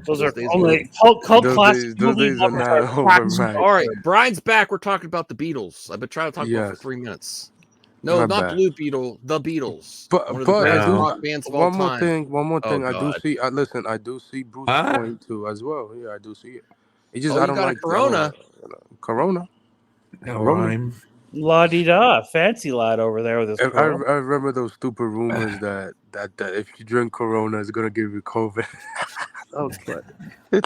Those are days only are cult classic those movie days are lovers not are over, cracks. Mike. all right. Brian's back. We're talking about the Beatles. I've been trying to talk about it for Yes, 3 minutes. No, my not bad. Blue Beetle. The Beatles, one of the But I greatest do No. rock bands of all one more time. thing. One more Oh thing. I do God. see. Listen, I do see Bruce Huh? point too as well. Yeah, I do see it. It's just Oh, I you don't got a like. I don't Corona. Corona. No Corona. rhyme. La di da, fancy lad over there with his I Corona. remember those stupid rumors that if you drink Corona, it's gonna give you COVID. That was funny.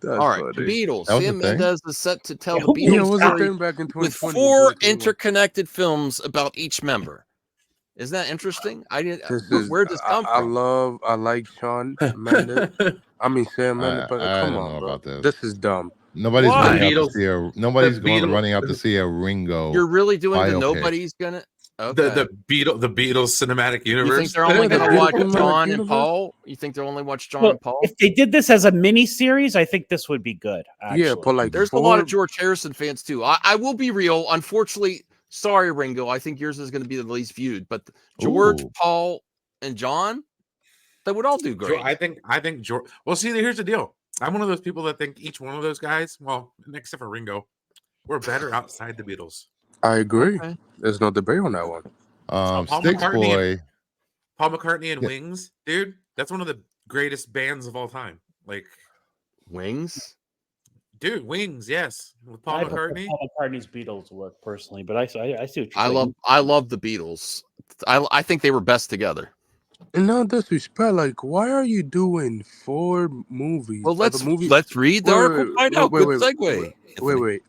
That's All right, the funny. Beatles. That was a Sam thing? Mendes is set to tell Yeah, the who Yeah, it Beatles was a story thing back in with 2020 and 4 2021. interconnected films about each member. Isn't that interesting? I didn't. This is Where'd this come from? I like Sean Mendes. I mean Sam Mendes, but I come don't on, know bro. about this. This is dumb. Nobody's Why? running out to Beatles- see a. Nobody's going Beatles- running out to see a Ringo. You're really doing the biopic. nobody's gonna. Okay. the Beatles cinematic You think universe. they're only Yeah, the going to Beatles watch cinematic John and universe. Paul? You think they'll only watch John Well, and Paul? if they did this as a mini series, I think this would be good. Actually. Yeah, but like There's a lot of George Harrison fans too. I will be real. Unfortunately, sorry, Ringo. I think yours is going to be the least viewed. But George, Ooh. Paul, and John, they would all do great. I think George. Well, see, here's the deal. I'm one of those people that think each one of those guys, well, except for Ringo, were better outside the Beatles. I agree. Okay. There's no debate on that one. Paul Sticks McCartney Boy. Paul McCartney and Yeah. Wings, dude, that's one of the greatest bands of all time. Like, Wings. dude, Wings, yes, with Paul I prefer McCartney. Paul McCartney's Beatles work personally, but I see what you're I saying. love the Beatles. I think they were best together. And no disrespect, like, why are you doing 4 movies? Well, Are the movies? let's read the Wait, article. wait, Find wait, out. wait, Good wait, segue. Wait.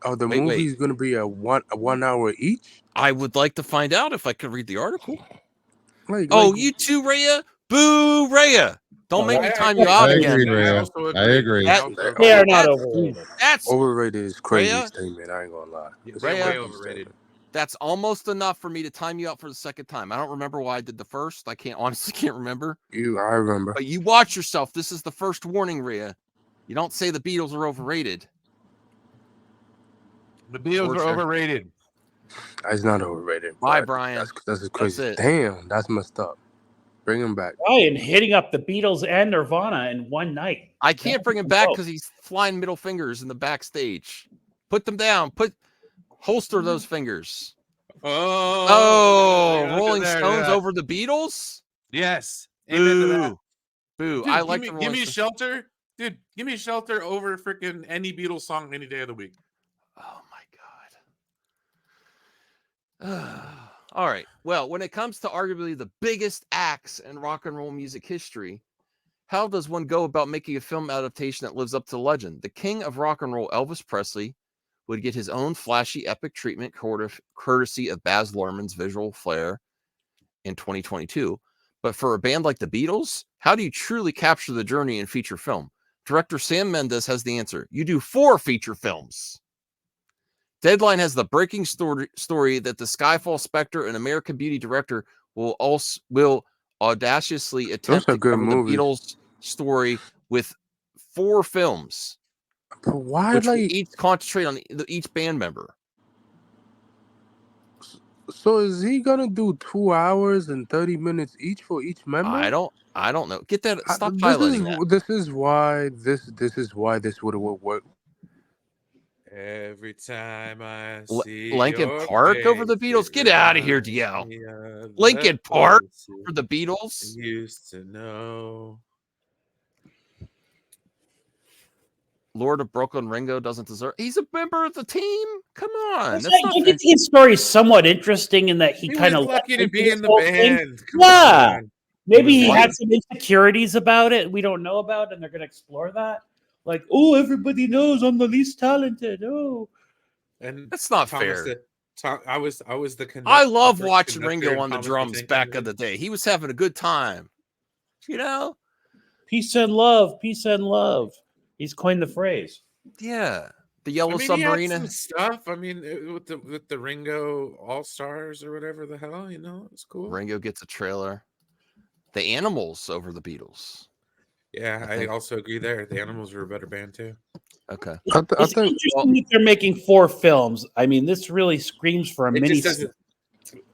Are the Wait. movies gonna be a 1 hour each? I would like to find out if I could read the article. Like, Oh, like, you too, Rhea? Boo, Rhea. Don't make me time you out I again. agree, Rhea. I agree. They are not That's- overrated. That's overrated is crazy Rhea? statement. I ain't gonna lie. It's Rhea? a Way crazy overrated. statement. That's almost enough for me to time you out for the second time. I don't remember why I did the first. I honestly can't remember. I remember. But you watch yourself. This is the first warning, Rhea. You don't say the Beatles are overrated. The Beatles are overrated. It's not overrated. Bye, but Brian. That's crazy. it. Damn, that's messed up. Bring him back. Brian hitting up the Beatles and Nirvana in one night. I can't bring him back because he's flying middle fingers in the backstage. Put them down. Holster those fingers. Oh, Rolling Stones over the Beatles? Yes. Amen to that. Boo. Dude, I like give the me Rolling Stones. Shelter. Dude, give me Shelter over freaking any Beatles song any day of the week. Oh my God. All right. Well, when it comes to arguably the biggest acts in rock and roll music history, how does one go about making a film adaptation that lives up to the legend? The king of rock and roll, Elvis Presley, would get his own flashy, epic treatment courtesy of Baz Luhrmann's visual flair in 2022. But for a band like the Beatles, how do you truly capture the journey in feature film? Director Sam Mendes has the answer. You do 4 feature films. Deadline has the breaking story that the Skyfall Spectre and American Beauty director will audaciously attempt to good cover the movies. Beatles story with 4 films, But why, which will like, each concentrate on each band member. so is he gonna do 2 hours and 30 minutes each for each member? I don't know. Get that. Stop This highlighting that. is why this would work. Every time I see Linkin your Park over the face, Beatles? it Get out of here, reminds DL. me of Linkin the Park places for the Beatles. I used to know. Lord of Brooklyn Ringo doesn't deserve. He's a member of the team. Come on. I That's not think his story is somewhat interesting in that he He kind was of lucky to be in the band. Come Yeah. on. Maybe he He was had some insecurities about it we don't know about, and they're going to explore that. Like, oh, everybody knows I'm the least talented. Oh, And That's not Thomas, fair. I was the I the love first watching conductor Ringo in on the Thomas drums Tank back Engine. in the day. He was having a good time. You know? peace and love, peace and love. He's coined the phrase. Yeah. The Yellow I mean, Submarine. he had some stuff. I mean, with the Ringo All Stars or whatever the hell, it's cool. Ringo gets a trailer. The Animals over the Beatles. Yeah, I I think- also agree there. The Animals were a better band too. Okay. I It's think interesting that they're making 4 films. I mean, this really screams for a It mini. just doesn't.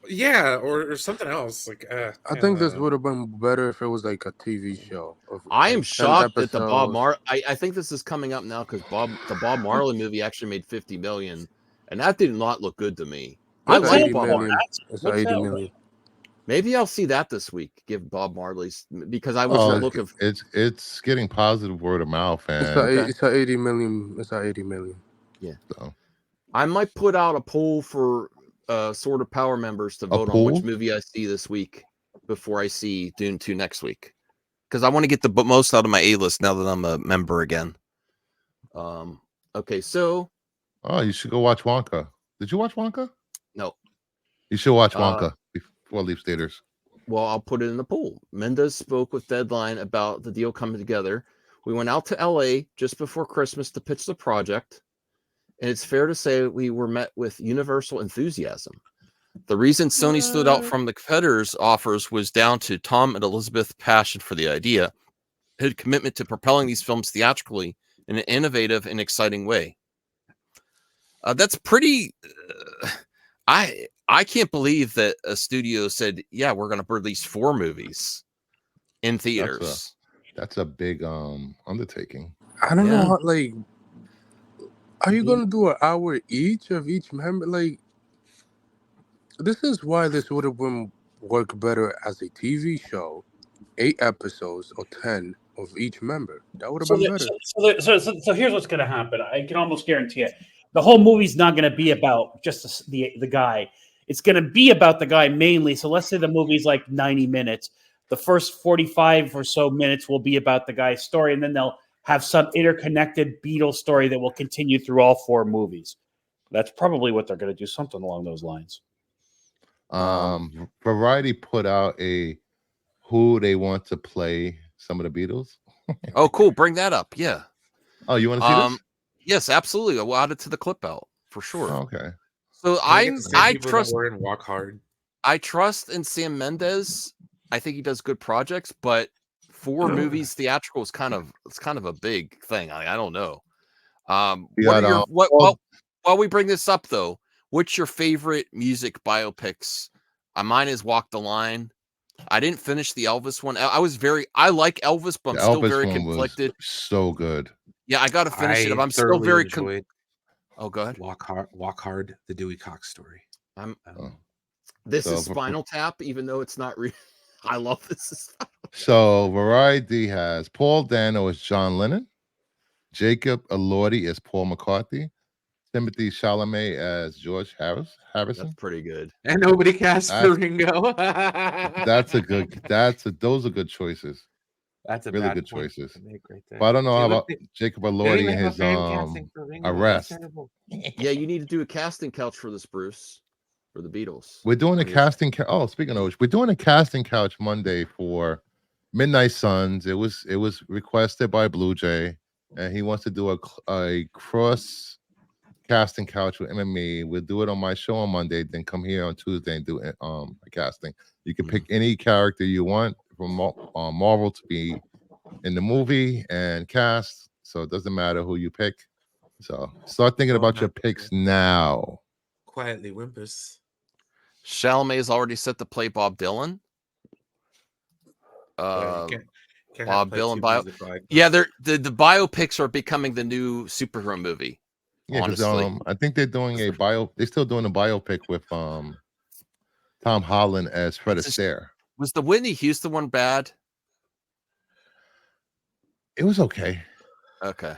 Yeah, or something else. Like, I think this would have been better if it was like a TV show of I am like 10 shocked that the episodes. I think this is coming up now because the Bob Marley movie actually made 50 million, and that did not look good to me. I It's What's a that like 80 Bob for? Marley. million. That's, It's a what's 80 that? million. Maybe I'll see that this week. Give Bob Marley's because I was Oh, looking. it's getting positive word of mouth, and Okay. It's a 80 million. It's a 80 million. so, I might put out a poll for Sword of Power members to a vote on which pool. movie I see this week before I see Dune 2 next week. Because I want to get the most out of my A-list now that I'm a member again. Okay, so Oh, you should go watch Wonka. Did you watch Wonka? no. You should watch Uh, Wonka before it leaves theaters. Well, I'll put it in the poll. Mendes spoke with Deadline about the deal coming together. We went out to LA just before Christmas to pitch the project, and it's fair to say we were met with universal enthusiasm. The reason Sony stood out from the competitors' offers was down to Tom and Elizabeth's passion for the idea, his commitment to propelling these films theatrically in an innovative and exciting way. That's pretty. I can't believe that a studio said, "Yeah, we're going to release 4 movies in theaters." That's a big undertaking. I don't know Yeah. how, like, are you gonna do an hour each of each member? Like, this is why this would have been work better as a TV show, 8 episodes or 10 of each member. That would have So, been better. so here's what's going to happen. I can almost guarantee it. The whole movie's not going to be about just the guy. It's going to be about the guy mainly. So let's say the movie's like 90 minutes. The first 45 or so minutes will be about the guy's story, and then they'll have some interconnected Beatles story that will continue through all 4 movies. That's probably what they're going to do, something along those lines. Variety put out a who they want to play some of the Beatles. Oh, cool. Bring that up. Yeah. Oh, you want to see this? Yes, absolutely. I'll add it to the clip out for sure. Oh, okay. So Can we get the same I people trust that were in Walk Hard. I trust in Sam Mendes. I think he does good projects, but 4 movies theatrical is kind of a big thing. I don't know. We What got are your what well, while we bring this up though, what's your favorite music biopics? Mine is Walk the Line. I didn't finish the Elvis one. I like Elvis, but I'm the still Elvis very one was conflicted. so good. Yeah, I got to finish it up. I I'm still thoroughly very enjoyed Oh, go ahead. Walk Hard, the Dewey Cox story. This So, is Spinal Tap, even though it's not real. I love this. So Variety has Paul Dano as John Lennon, Jacob Elordi as Paul McCartney, Timothy Chalamet as George That's Harrison. pretty good. And nobody cast for That's- Ringo. Those are good choices. That's a Really bad good point choices. to make right there. But I don't know See, how look, about Jacob they don't Elordi even and have a his fan casting for Ringo. That's arrest. terrible. Yeah, you need to do a casting couch for this, Bruce, for the Beatles. We're doing a Please. casting speaking of which, we're doing a casting couch Monday for Midnight Suns. It was requested by Blue Jay, and he wants to do a cross casting couch with MMA. We'll do it on my show on Monday, then come here on Tuesday and do a casting. You can pick any character you want from Marvel to be in the movie and cast, so it doesn't matter who you pick. So start thinking about your picks now. Quietly Wimpus. Chalamet is already set to play Bob Dylan. Yeah, you can't Bob play Dylan two bio. music like Yeah, this. the biopics are becoming the new superhero movie. Yeah, because honestly, I think they're doing they're still doing a biopic with Tom Holland as Fred Astaire. Was the Whitney Houston one bad? It was okay. Okay.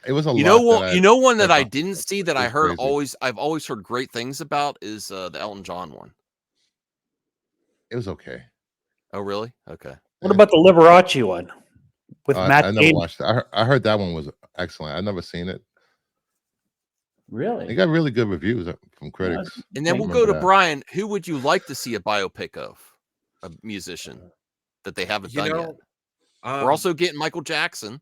It was a You lot. know what? You know one that I thought didn't see that I was heard crazy. I've always heard great things about is the Elton John one. It was okay. Oh, really? Okay. What about the Liberace one with Matt I never Damon? watched it. I heard that one was excellent. I never seen it. Really? It got really good reviews from critics. And then we'll go to Brian. Who would you like to see a biopic of? A musician that they haven't done yet. We're also getting Michael Jackson.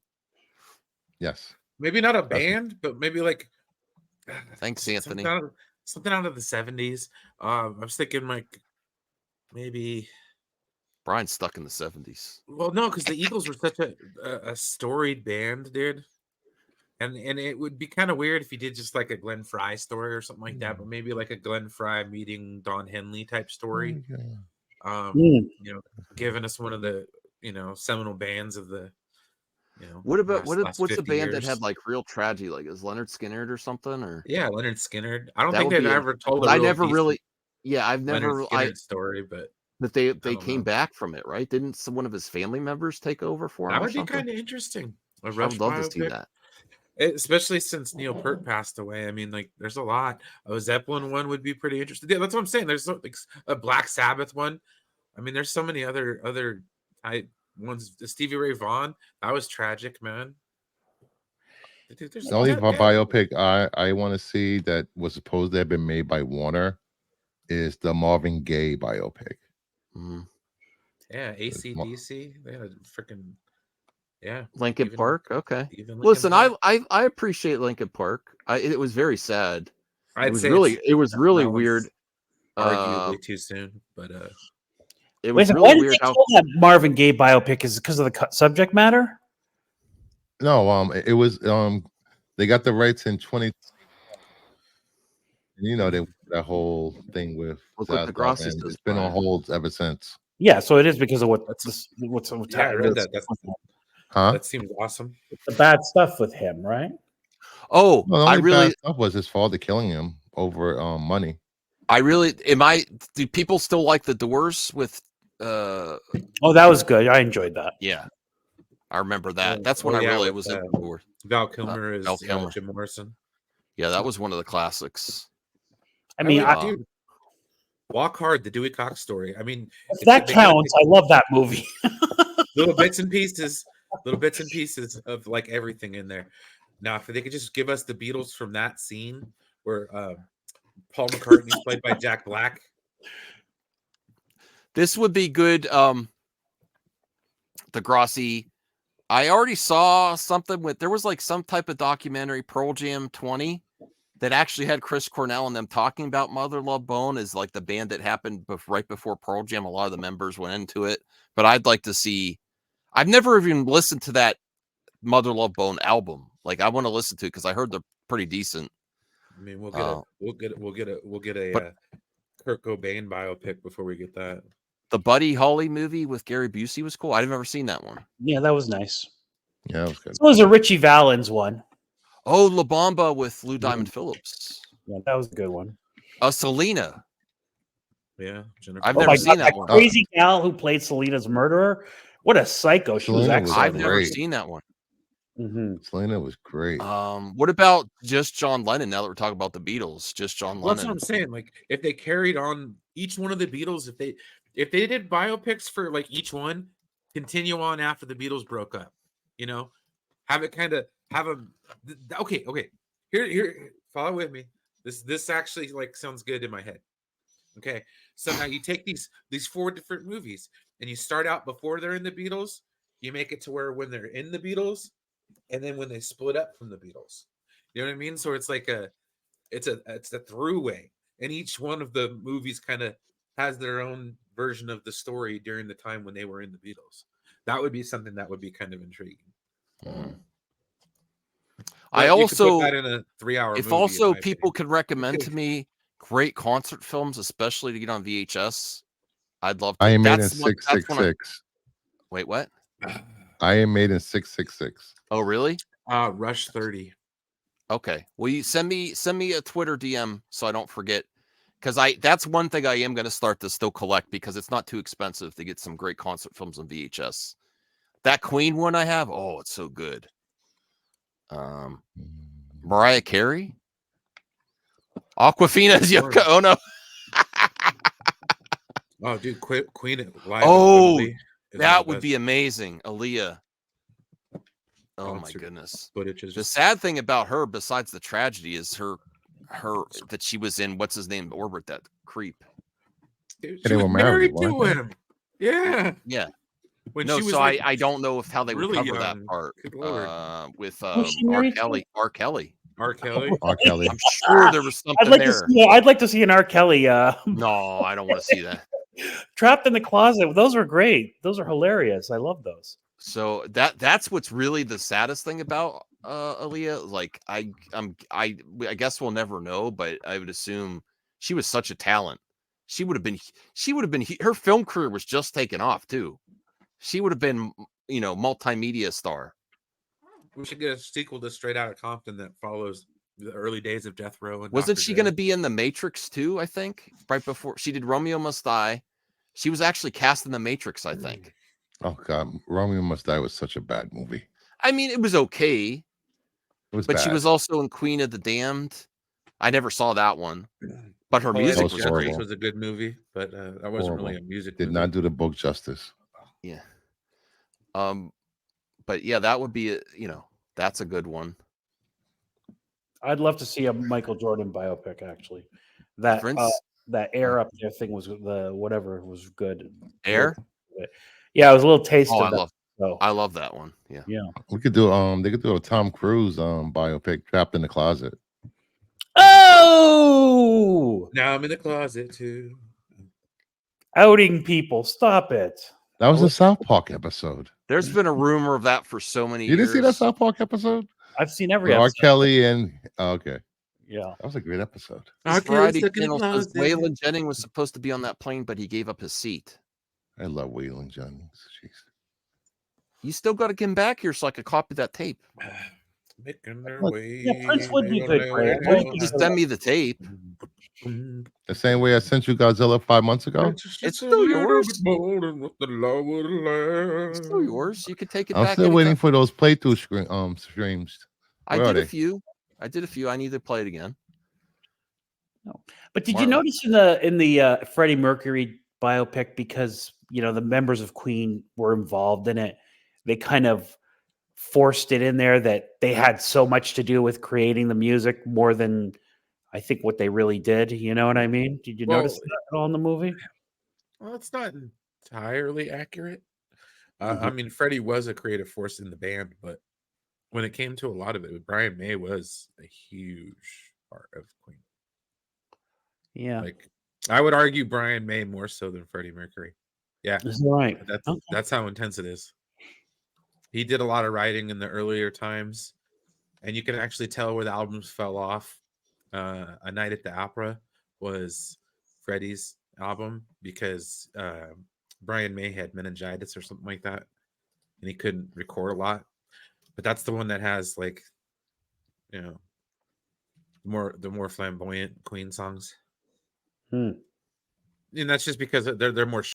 Yes. Maybe not a band, but maybe like Thanks, Anthony. Something out of the 70s. I was thinking like maybe Brian's stuck in the 70s. Well, no, because the Eagles were such a storied band, dude. And it would be kind of weird if you did just like a Glenn Fry story or something like that, Mm. but maybe like a Glenn Fry meeting Don Henley type story. Oh, Mm. You know, giving us one of the seminal bands of the What about last what's a 50 band that years. had like real tragedy? Like is Leonard Skinner or something? Or Yeah, Leonard Skinner. I don't that think would they've be ever told but a I real never decent really. Yeah, I've Leonard never. Skinner story, but But I they don't came know. back from it, right? Didn't one of his family members take over for him That or would be something? kind of interesting. A I Rush would love to see biopic. that. Especially since Neil Peart passed away. I mean, like, there's a lot. A Zeppelin one would be pretty interesting. Yeah, that's what I'm saying. There's like a Black Sabbath one. I mean, there's so many other type ones. Stevie Ray Vaughan, that was tragic, man. Dude, the only biopic I want to see that was supposed to have been made by Warner is the Marvin Gaye biopic. Mhm. Yeah, AC/DC. They had a freaking Linkin Park. Okay. Even Listen, Park. I appreciate Linkin Park. It was very sad. I'd It was say really that one's weird. arguably too soon, but It Wait, was so really why did weird they how kill that Marvin Gaye biopic? Is it because of the subject matter? No, it was they got the rights in 20. You know, they that whole thing with Look what Zaslav, Degrassi and says, it's been on Brian. hold ever since. Yeah, so it is because of That's- what's I read that. Huh? That seems awesome. the bad stuff with him, right? Oh, No, the I only really bad stuff was his father killing him over money. do people still like the Doors with Oh, that was good. I enjoyed that. yeah. I remember that. Oh, That's when I yeah, really with, was into Doors. Val Kilmer is Val Kilmer. Jim Morrison. Yeah, that was one of the classics. I mean, Dude, Walk Hard, the Dewey Cox story. I mean, if that counts, I love that movie. little bits and pieces of like everything in there. Now, if they could just give us the Beatles from that scene where Paul McCartney's played by Jack Black. This would be good. Degrassi. I already saw something there was like some type of documentary, Pearl Jam 20, that actually had Chris Cornell and them talking about Mother Love Bone as like the band that happened right before Pearl Jam. A lot of the members went into it, but I'd like to see. I've never even listened to that Mother Love Bone album. Like I want to listen to it because I heard they're pretty decent. I mean, we'll get a Kurt Cobain biopic before we get that. The Buddy Holly movie with Gary Busey was cool. I've never seen that one. Yeah, that was nice. Yeah, that was good. So was a Richie Valens one. Oh, La Bamba with Lou Diamond Phillips. Yeah, that was a good one. Selena. Yeah, Jennifer. I've never seen that one. Crazy gal who played Selena's murderer. What a psycho! She was Selena was excellent. I've never seen that one. Mm-hmm. Selena was great. What about just John Lennon? Now that we're talking about the Beatles, just John Well, Lennon. that's what I'm saying. Like, if they carried on each one of the Beatles, if they did biopics for like each one, continue on after the Beatles broke up, have it kind of have them. Okay. Here, follow with me. This actually like sounds good in my head. Okay, so now you take these 4 different movies and you start out before they're in the Beatles. You make it to where when they're in the Beatles, and then when they split up from the Beatles, you know what I mean? So it's like it's a throughway, and each one of the movies kind of has their own version of the story during the time when they were in the Beatles. That would be something that would be kind of intriguing. I you could also put that in a 3-hour if movie, also in my people opinion. could recommend to me great concert films, especially to get on VHS. I'd love to. I Am Made in 666. Wait, what? I Am Made in 666. Oh, really? Rush 30. Okay. Will you send me a Twitter DM so I don't forget? Because that's one thing I am going to start to still collect because it's not too expensive to get some great concert films on VHS. That Queen one I have, oh, it's so good. Mariah Carey, Aquafina's Yoko Ono. Oh, dude, Queen live. Oh, that would be amazing. Aaliyah. Oh my goodness. The sad thing about her, besides the tragedy, is her that she was in what's his name Orbit, that creep. Dude, she was married to him. Yeah. Yeah. When no, she was so like I don't know how they would really cover young. that part with R. Kelly. R. Kelly. R. Kelly. I'm sure there was something there. I'd like to see an R. Kelly. No, I don't want to see that. Trapped in the Closet. Those were great. Those are hilarious. I love those. So that's what's really the saddest thing about Aaliyah. Like I guess we'll never know, but I would assume she was such a talent. She would have been her film career was just taking off too. She would have been, multimedia star. We should get a sequel to Straight Outta Compton that follows the early days of Death Row. And Wasn't Dr. she Dre. going to be in The Matrix too? I think right before she did Romeo Must Die. She was actually cast in The Matrix, I think. Oh God, Romeo Must Die was such a bad movie. I mean, it was okay, It was but bad. she was also in Queen of the Damned. I never saw that one, but her Poetic music was Justice great. was a good movie, but that wasn't really a music Did movie. not do the book justice. Yeah. But yeah, that would be that's a good one. I'd love to see a Michael Jordan biopic. Actually, that that Air Up There thing was the whatever was good. Air. Yeah, it was a little taste Oh, of that. I love that one. Yeah. Yeah. We could do they could do a Tom Cruise biopic, Trapped in the Closet. Oh, Now I'm in the closet too. Outing people, stop it. That was a South Park episode. There's been a rumor of that for so many You years. didn't see that South Park episode? I've seen every R. episode. Kelly and okay. Yeah. That was a great episode. This variety channel says Waylon Jennings was supposed to be on that plane, but he gave up his seat. I love Waylon Jennings. Jeez. You still got to get him back here so I could copy that tape. Making their way. Yeah, Prince would be good for it. Well, you can just send me the tape. The same way I sent you Godzilla 5 months ago. It's still yours. It's still yours. You could take it back. I'm still waiting for those playthrough streams. I did a few. I need to play it again. No. But did you notice in the Freddie Mercury biopic, because the members of Queen were involved in it, they kind of forced it in there that they had so much to do with creating the music more than I think what they really did. You know what I mean? Did you notice that at all in the movie? Well, it's not entirely accurate. I mean, Freddie was a creative force in the band, but when it came to a lot of it, Brian May was a huge part of Queen. Yeah. Like, I would argue Brian May more so than Freddie Mercury. Yeah. That's right. That's how intense it is. He did a lot of writing in the earlier times, and you can actually tell where the albums fell off. A Night at the Opera was Freddie's album because Brian May had meningitis or something like that, and he couldn't record a lot. But that's the one that has the more flamboyant Queen songs. And that's just because they're more